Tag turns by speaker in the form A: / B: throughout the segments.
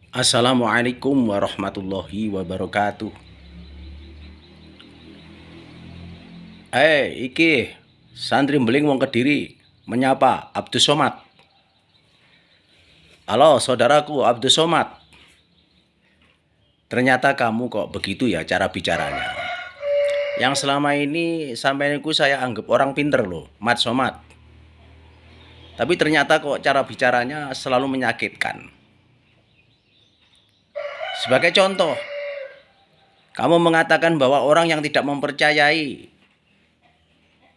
A: Assalamualaikum warahmatullahi wabarakatuh. Iki santri beling wong Kediri menyapa Abdus Somad. Halo saudaraku Abdus Somad. Ternyata kamu kok begitu ya cara bicaranya. Yang selama ini sampaiku saya anggap orang pinter loh, Mat Somad. Tapi ternyata kok cara bicaranya selalu menyakitkan. Sebagai contoh, kamu mengatakan bahwa orang yang tidak mempercayai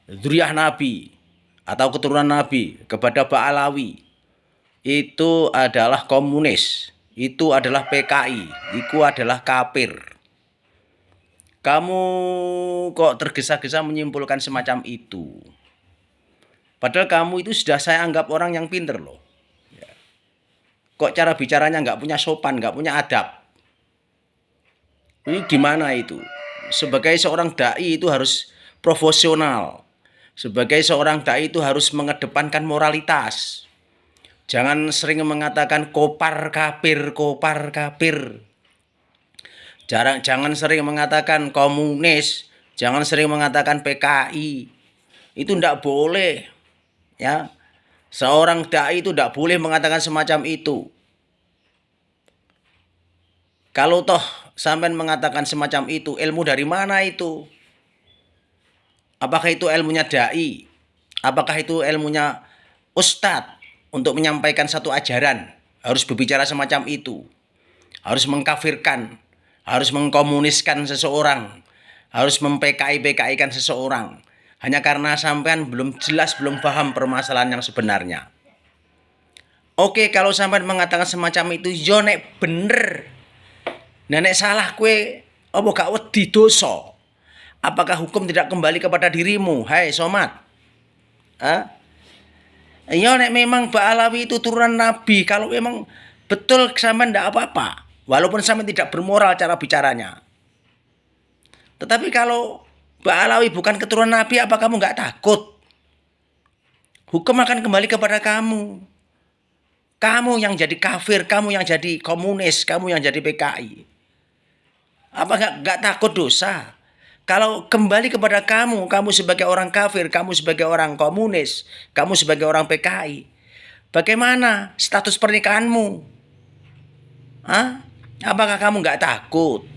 A: dzurriyyah Nabi atau keturunan Nabi kepada Ba'alawi itu adalah komunis, itu adalah PKI, itu adalah kafir. Kamu kok tergesa-gesa menyimpulkan semacam itu? Padahal kamu itu sudah saya anggap orang yang pinter loh. Kok cara bicaranya nggak punya sopan, nggak punya adab? Ini gimana itu? Sebagai seorang dai itu harus profesional. Sebagai seorang dai itu harus mengedepankan moralitas. Jangan sering mengatakan kopar kafir, kopar kafir. Jangan sering mengatakan komunis, jangan sering mengatakan PKI. Itu tidak boleh. Ya. Seorang dai itu tidak boleh mengatakan semacam itu. Kalau toh sampean mengatakan semacam itu, ilmu dari mana itu? Apakah itu ilmunya dai? Apakah itu ilmunya ustadz untuk menyampaikan satu ajaran? Harus berbicara semacam itu. Harus mengkafirkan, harus mengkomuniskan seseorang, harus mem-PKI-PKI-kan seseorang. Hanya karena sampean belum jelas, belum paham permasalahan yang sebenarnya. Oke, kalau sampean mengatakan semacam itu, yo nek bener. Nenek salah kue, apa gak wedi dosa? Apakah hukum tidak kembali kepada dirimu? Hai Somad. Ya nek memang Ba'alawi itu turunan Nabi, kalau memang betul sampean tidak apa-apa. Walaupun sampean tidak bermoral cara bicaranya. Tetapi kalau Ba'alawi bukan keturunan Nabi, apa kamu nggak takut? Hukum akan kembali kepada kamu. Kamu yang jadi kafir, kamu yang jadi komunis, kamu yang jadi PKI. Apa nggak takut dosa? Kalau kembali kepada kamu, kamu sebagai orang kafir, kamu sebagai orang komunis, kamu sebagai orang PKI, bagaimana status pernikahanmu? Apakah kamu nggak takut?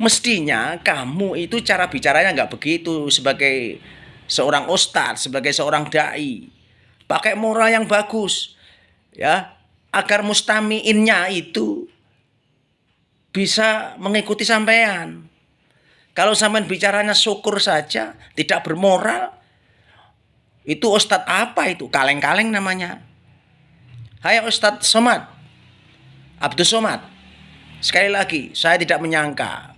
A: Mestinya kamu itu cara bicaranya nggak begitu sebagai seorang ustadz, sebagai seorang dai. Pakai moral yang bagus, ya, agar mustamiinnya itu bisa mengikuti sampean. Kalau sampean bicaranya syukur saja, tidak bermoral, itu ustadz apa itu? Kaleng-kaleng namanya. Hai Ustadz Somad, Abdus Somad. Sekali lagi, saya tidak menyangka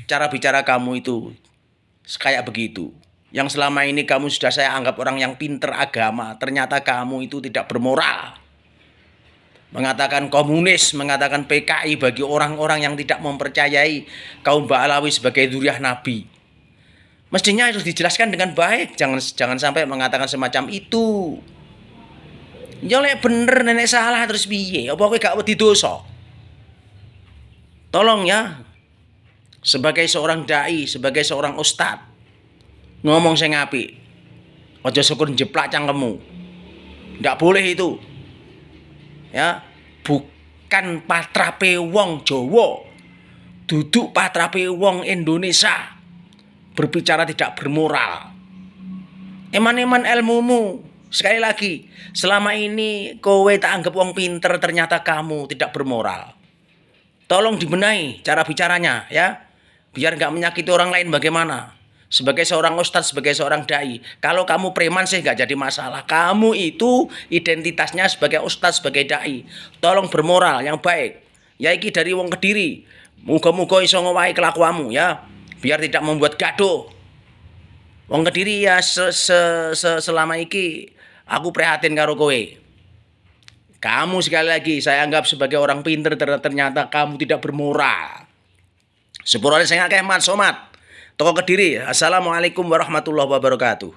A: cara bicara kamu itu kayak begitu. Yang selama ini kamu sudah saya anggap orang yang pinter agama, ternyata kamu itu tidak bermoral. Mengatakan komunis, mengatakan PKI bagi orang-orang yang tidak mempercayai kaum Ba'alawi sebagai dzurriyyah Nabi. Mestinya harus dijelaskan dengan baik, jangan sampai mengatakan semacam itu. Ya lek bener nenek salah terus piye? Apa kowe gak wedi dosa? Tolong ya, sebagai seorang dai, sebagai seorang ustadz, ngomong sing apik. Aja syukur jeplak cangkemmu. Ndak boleh itu. Ya, bukan patrape wong Jawa, duduk patrape wong Indonesia, berbicara tidak bermoral. Eman-eman ilmumu. Sekali lagi, selama ini kowe tak anggap wong pinter, ternyata kamu tidak bermoral. Tolong dibenahi cara bicaranya ya, biar nggak menyakiti orang lain. Bagaimana? Sebagai seorang ustadz, sebagai seorang dai, kalau kamu preman sih nggak jadi masalah. Kamu itu identitasnya sebagai ustadz, sebagai dai. Tolong bermoral yang baik. Ya iki dari wong Kediri. Muga-muga iso ngowahi kelakuanmu ya, biar tidak membuat gaduh. Wong Kediri ya selama iki aku prihatin karo kowe. Kamu sekali lagi saya anggap sebagai orang pinter, ternyata kamu tidak bermoral. Sepurane sing akeh Mat Somad. Toko Kediri. Assalamualaikum warahmatullahi wabarakatuh.